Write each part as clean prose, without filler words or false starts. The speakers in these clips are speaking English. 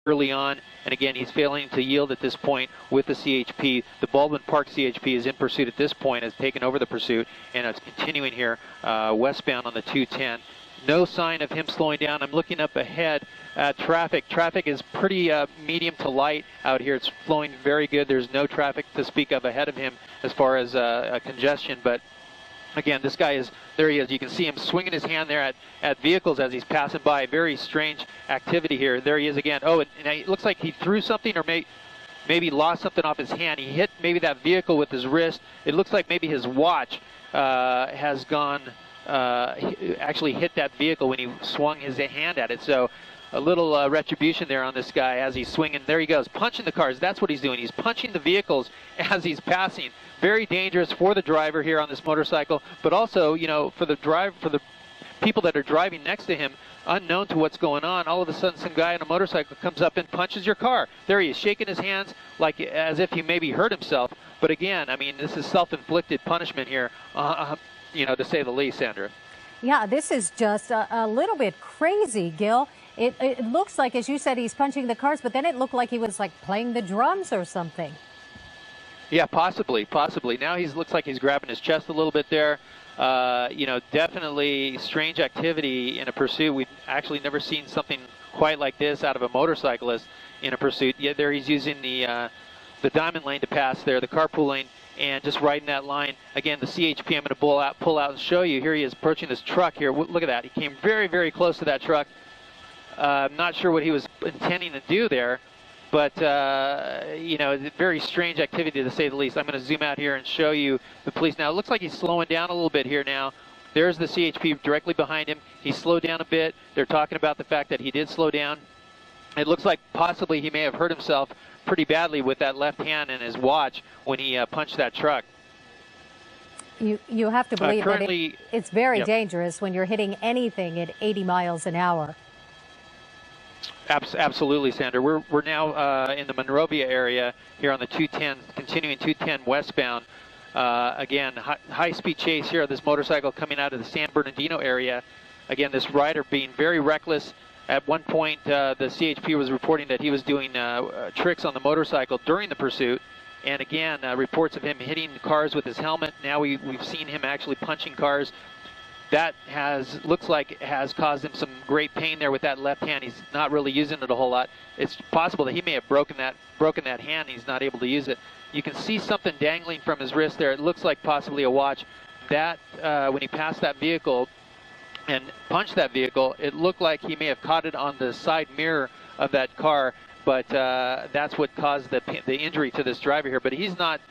early on, and again, he's failing to yield at this point with the CHP. The Baldwin Park CHP is in pursuit at this point, has taken over the pursuit, and it's continuing here westbound on the 210. No sign of him slowing down. I'm looking up ahead at traffic. Traffic is pretty medium to light out here. It's flowing very good. There's no traffic to speak of ahead of him as far as congestion, but again, this guy is, there he is. You can see him swinging his hand there at vehicles as he's passing by. Very strange activity here. There he is again. Oh, and it looks like he threw something or maybe lost something off his hand. He hit maybe that vehicle with his wrist. It looks like maybe his watch has gone, actually hit that vehicle when he swung his hand at it. So a little retribution there on this guy as he's swinging. There he goes, punching the cars. That's what he's doing. He's punching the vehicles as he's passing. Very dangerous for the driver here on this motorcycle, but also, you know, for the people that are driving next to him, unknown to what's going on. All of a sudden, some guy on a motorcycle comes up and punches your car. There he is, shaking his hands like as if he maybe hurt himself. But again, I mean, this is self-inflicted punishment here, you know, to say the least, Sandra. Yeah, this is just a little bit crazy, Gil. It looks like, as you said, he's punching the cars, but then it looked like he was like playing the drums or something. Yeah, possibly. Now he looks like he's grabbing his chest a little bit there. You know, definitely strange activity in a pursuit. We've actually never seen something quite like this out of a motorcyclist in a pursuit. Yeah, there he's using the diamond lane to pass there, the carpool lane, and just riding that line. Again, the CHP I'm going to pull out and show you. Here he is approaching this truck here. Look at that. He came very, very close to that truck. I'm not sure what he was intending to do there, but, you know, very strange activity to say the least. I'm going to zoom out here and show you the police. Now, it looks like he's slowing down a little bit here now. There's the CHP directly behind him. He slowed down a bit. They're talking about the fact that he did slow down. It looks like possibly he may have hurt himself pretty badly with that left hand and his watch when he punched that truck. You have to believe that it's very yep. dangerous when you're hitting anything at 80 miles an hour. Absolutely, Sandra. We're now in the Monrovia area here on the 210, continuing 210 westbound. Again, high-speed chase here of this motorcycle coming out of the San Bernardino area. Again, this rider being very reckless. At one point, the CHP was reporting that he was doing tricks on the motorcycle during the pursuit. And again, reports of him hitting cars with his helmet. Now we've seen him actually punching cars. That looks like it has caused him some great pain there with that left hand. He's not really using it a whole lot. It's possible that he may have broken that hand. He's not able to use it. You can see something dangling from his wrist there. It looks like possibly a watch. That when he passed that vehicle and punched that vehicle, it looked like he may have caught it on the side mirror of that car. But that's what caused the injury to this driver here. But he's not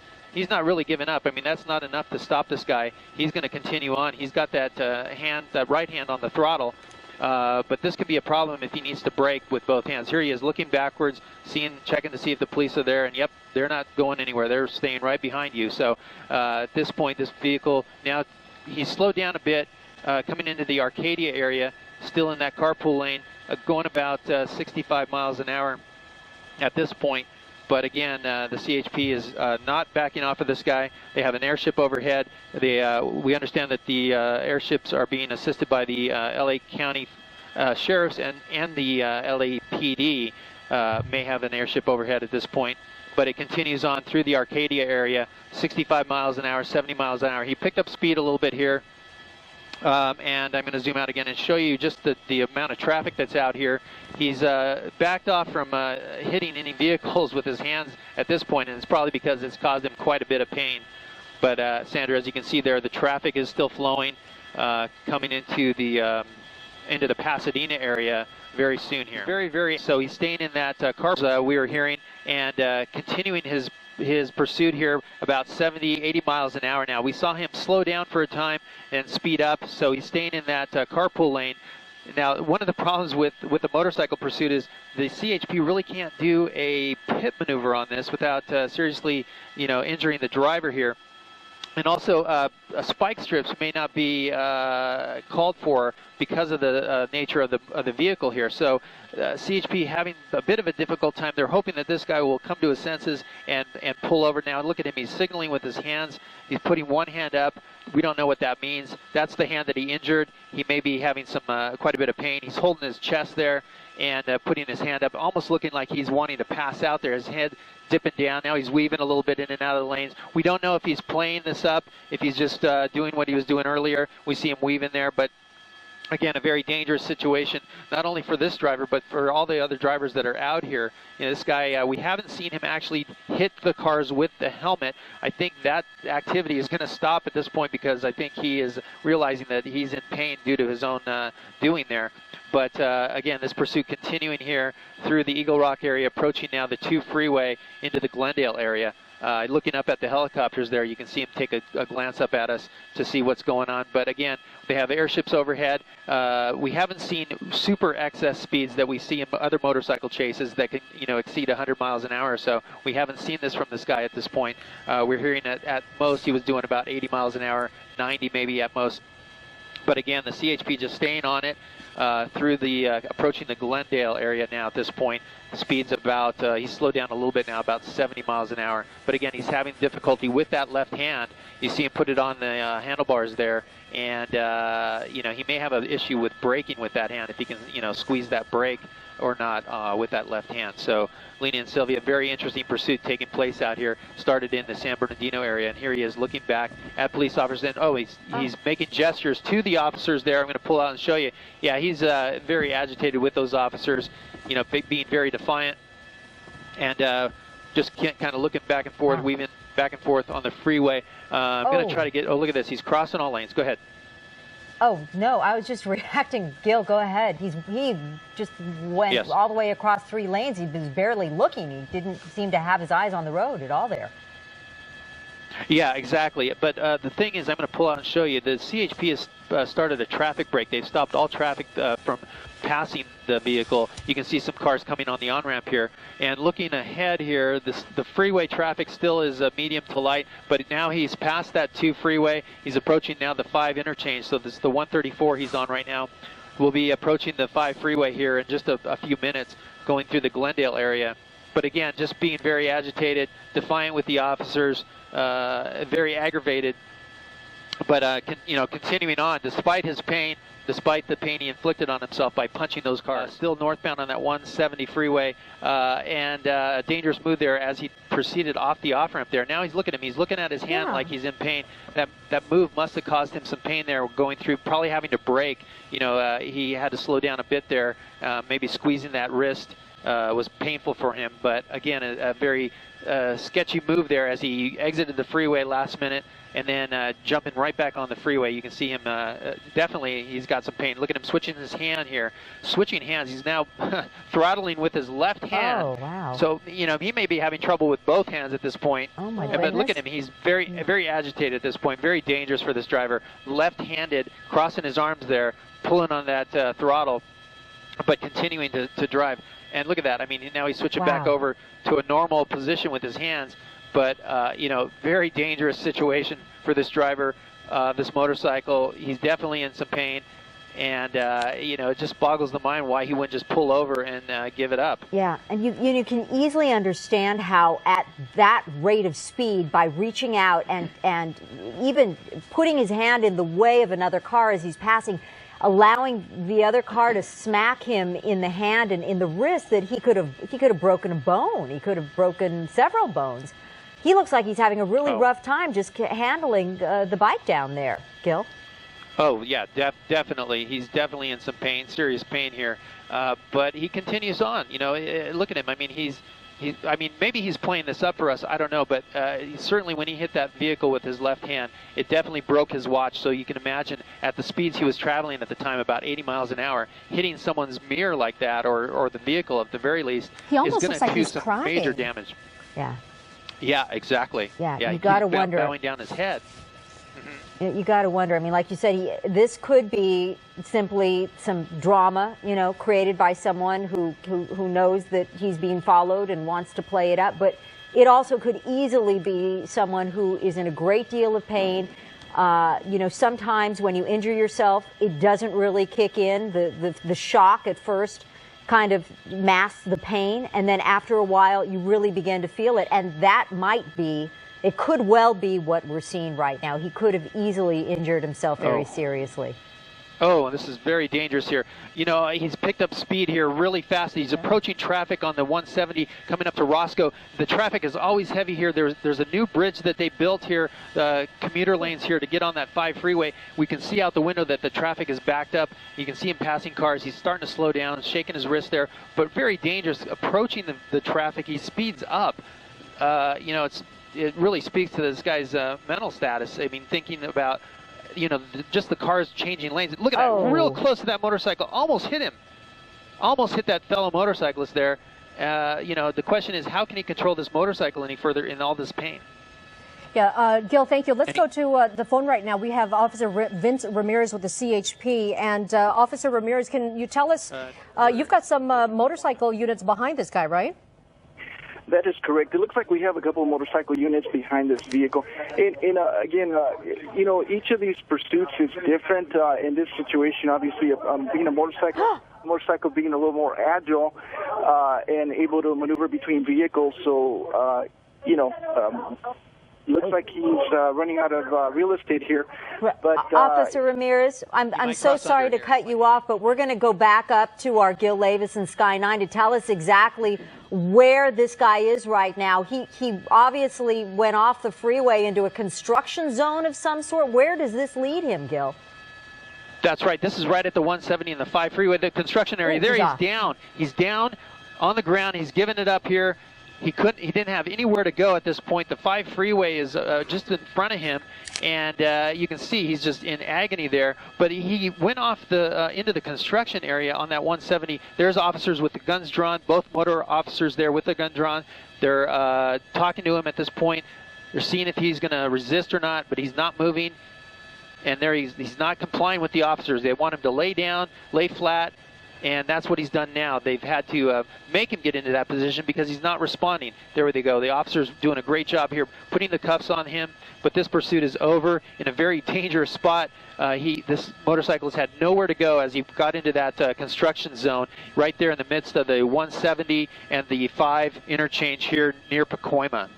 really giving up. I mean, that's not enough to stop this guy. He's going to continue on. He's got that that right hand on the throttle. But this could be a problem if he needs to brake with both hands. Here he is looking backwards, checking to see if the police are there. And yep, they're not going anywhere. They're staying right behind you. So at this point, this vehicle, now he's slowed down a bit, coming into the Arcadia area, still in that carpool lane, going about 65 miles an hour at this point. But again, the CHP is not backing off of this guy. They have an airship overhead. We understand that the airships are being assisted by the LA County sheriffs and the LAPD may have an airship overhead at this point. But it continues on through the Arcadia area, 65 miles an hour, 70 miles an hour. He picked up speed a little bit here. And I'm going to zoom out again and show you just the amount of traffic that's out here. He's backed off from hitting any vehicles with his hands at this point, and it's probably because it's caused him quite a bit of pain. But Sandra, as you can see there, the traffic is still flowing, coming into the Pasadena area very soon here. So he's staying in that car we were hearing, and continuing his pursuit here about 70, 80 miles an hour now. We saw him slow down for a time and speed up, so he's staying in that carpool lane. Now, one of the problems with the motorcycle pursuit is the CHP really can't do a pit maneuver on this without seriously, injuring the driver here. And also, spike strips may not be called for because of the nature of the vehicle here. So, CHP having a bit of a difficult time. They're hoping that this guy will come to his senses and pull over. Now, look at him. He's signaling with his hands. He's putting one hand up. We don't know what that means. That's the hand that he injured. He may be having some quite a bit of pain. He's holding his chest there, and putting his hand up, almost looking like he's wanting to pass out there. His head dipping down. Now he's weaving a little bit in and out of the lanes. We don't know if he's playing this up, if he's just doing what he was doing earlier. We see him weaving there, but again, a very dangerous situation, not only for this driver, but for all the other drivers that are out here. You know, this guy, we haven't seen him actually hit the cars with the helmet. I think that activity is going to stop at this point because I think he is realizing that he's in pain due to his own doing there. But again, this pursuit continuing here through the Eagle Rock area, approaching now the 2 freeway into the Glendale area. Looking up at the helicopters there, you can see him take a glance up at us to see what's going on. But again, they have airships overhead. We haven't seen super excess speeds that we see in other motorcycle chases that can, you know, exceed 100 miles an hour or so. We haven't seen this from this guy at this point. We're hearing that at most he was doing about 80 miles an hour, 90 maybe at most. But again, the CHP just staying on it through the approaching the Glendale area now at this point. The speed's about, he's slowed down a little bit now, about 70 miles an hour. But again, he's having difficulty with that left hand. You see him put it on the handlebars there. And, you know, he may have an issue with braking with that hand if he can, you know, squeeze that brake or not with that left hand. So Lena and Sylvia, very interesting pursuit taking place out here. Started in the San Bernardino area, and here he is looking back at police officers. And he's making gestures to the officers there. I'm going to pull out and show you. Yeah, he's very agitated with those officers, you know, being very defiant, and just kind of looking back and forth, weaving back and forth on the freeway. I'm going to try to get. Oh, look at this. He's crossing all lanes. Go ahead. Oh, no, I was just reacting. Gil, go ahead. He just went all the way across 3 lanes. He was barely looking. He didn't seem to have his eyes on the road at all there. Yeah, exactly. But the thing is, I'm going to pull out and show you, the CHP has started a traffic break. They've stopped all traffic from passing the vehicle. You can see some cars coming on the on-ramp here. And looking ahead here, the freeway traffic still is medium to light, but now he's past that 2 freeway. He's approaching now the 5 interchange, so this is the 134 he's on right now. We'll be approaching the 5 freeway here in just a few minutes, going through the Glendale area. But again, just being very agitated, defiant with the officers, very aggravated, but you know, continuing on despite his pain, despite the pain he inflicted on himself by punching those cars. Still northbound on that 170 freeway, and a dangerous move there as he proceeded off the off-ramp there. Now he's looking at him. He's looking at his hand like he's in pain. That move must have caused him some pain there, going through, probably having to brake. You know, he had to slow down a bit there, maybe squeezing that wrist. Was painful for him, but again, a very sketchy move there as he exited the freeway last minute and then jumping right back on the freeway. You can see him, definitely he's got some pain. Look at him switching his hand here. Switching hands, he's now throttling with his left hand. Oh, wow. So, you know, he may be having trouble with both hands at this point. Oh, my goodness. But look at him, he's very agitated at this point, very dangerous for this driver. Left-handed, crossing his arms there, pulling on that throttle, but continuing to drive. And look at that. I mean, now he's switching back over to a normal position with his hands. But, you know, very dangerous situation for this driver, this motorcycle. He's definitely in some pain. And, you know, it just boggles the mind why he wouldn't just pull over and give it up. Yeah, and you can easily understand how at that rate of speed, by reaching out and even putting his hand in the way of another car as he's passing, allowing the other car to smack him in the hand and in the wrist, that he could have broken a bone. He could have broken several bones. He looks like he's having a really rough time just handling the bike down there, Gil. Oh, yeah, definitely. He's definitely in some pain, serious pain here. But he continues on. You know, look at him. I mean, I mean, maybe he's playing this up for us. I don't know. But certainly when he hit that vehicle with his left hand, it definitely broke his watch. So you can imagine at the speeds he was traveling at the time, about 80 miles an hour, hitting someone's mirror like that, or the vehicle at the very least, he almost is looks going like to do he's some crying. major damage. Yeah. Yeah, exactly. Yeah, you got to wonder. Bowing down his head. You got to wonder. I mean, like you said, this could be simply some drama, you know, created by someone who knows that he's being followed and wants to play it up. But it also could easily be someone who is in a great deal of pain. You know, sometimes when you injure yourself, it doesn't really kick in. The shock at first kind of masks the pain, and then after a while, you really begin to feel it. And that might be. It could well be what we're seeing right now. He could have easily injured himself very seriously. Oh, and this is very dangerous here. You know, he's picked up speed here really fast. He's approaching traffic on the 170 coming up to Roscoe. The traffic is always heavy here. There's a new bridge that they built here, commuter lanes here to get on that 5 freeway. We can see out the window that the traffic is backed up. You can see him passing cars. He's starting to slow down, shaking his wrist there, but very dangerous approaching the traffic. He speeds up. You know, it really speaks to this guy's mental status. I mean, thinking about, you know, just the cars changing lanes. Look at that, real close to that motorcycle. Almost hit him. Almost hit that fellow motorcyclist there. You know, the question is, how can he control this motorcycle any further in all this pain? Yeah, Gil, thank you. Let's go to the phone right now. We have Officer Vince Ramirez with the CHP. And Officer Ramirez, can you tell us, you've got some motorcycle units behind this guy, right? That is correct. It looks like we have a couple of motorcycle units behind this vehicle. Again, you know, each of these pursuits is different. In this situation, obviously, being a motorcycle being a little more agile and able to maneuver between vehicles. So, you know, looks like he's running out of real estate here. But Officer Ramirez, I'm so sorry to cut you off, but we're going to go back up to our Gil Levis and Sky 9 to tell us exactly where this guy is right now. He obviously went off the freeway into a construction zone of some sort. Where does this lead him, Gil? That's right. This is right at the 170 and the 5 freeway, the construction area. There he's down. He's down on the ground. He's given it up here. He didn't have anywhere to go at this point. The 5 freeway is just in front of him, and you can see he's just in agony there. But he went off into the construction area on that 170. There's officers with the guns drawn, both motor officers there with the gun drawn. They're talking to him at this point. They're seeing if he's going to resist or not, but he's not moving. And there he's not complying with the officers. They want him to lay down, lay flat. And that's what he's done now. They've had to make him get into that position because he's not responding. There they go. The officer's doing a great job here putting the cuffs on him. But this pursuit is over in a very dangerous spot. This motorcyclist had nowhere to go as he got into that construction zone right there in the midst of the 170 and the 5 interchange here near Pacoima.